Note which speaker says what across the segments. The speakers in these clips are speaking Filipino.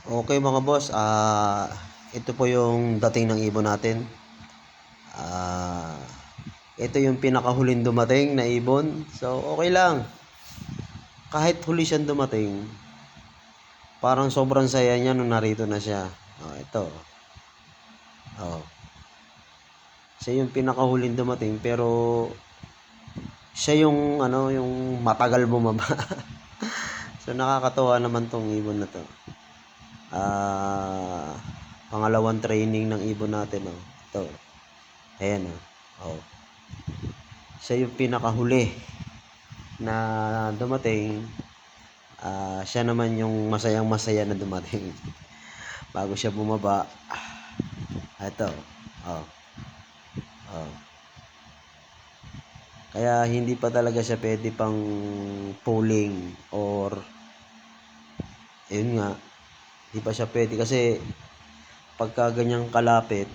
Speaker 1: Okay mga boss, ito po yung dating ng ibon natin. Ah, ito yung pinakahuling dumating na ibon. So okay lang. Kahit huli siyang dumating, parang sobrang saya niya nung narito na siya. Ito. Oh. Siya yung pinakahuling dumating pero siya yung yung matagal bumaba. So nakakatuwa naman tong ibon na to. Pangalawang training ng ibon natin, oh. Ito. Ayan, oh. Siya yung pinakahuli na dumating. Siya naman yung masayang masaya na dumating bago siya bumaba. Ito. Oh. Oh. Kaya hindi pa talaga siya pwede pang pulling or ayun nga, hindi pa siya pwede kasi pagka ganyang kalapit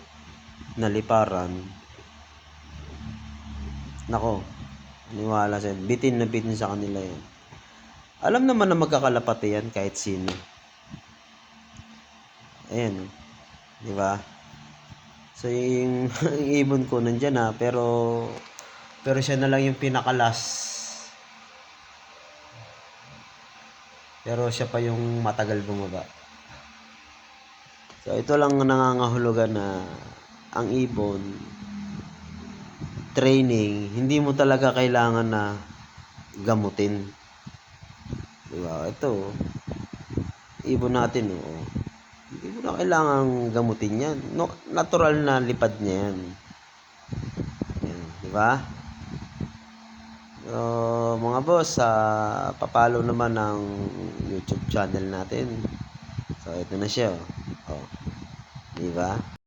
Speaker 1: na liparan, nako, niwala sa bitin na bitin sa kanila yan. Alam naman na magkakalapati yan kahit sino. Ayan, oh. Di ba? So yung ibon ko nandiyan na pero siya na lang yung pinakalas. Pero siya pa yung matagal bumaba. So ito lang nangangahulugan na ang ibon training, hindi mo talaga kailangan na gamutin. Diba? Ito, ibon natin, oh. Hindi mo na kailangan gamutin yan. No, natural na lipad niya yan. Yan, diba? So, mga boss, papalo naman ang YouTube channel natin. So, ito na siya, oh. Oh. Diba?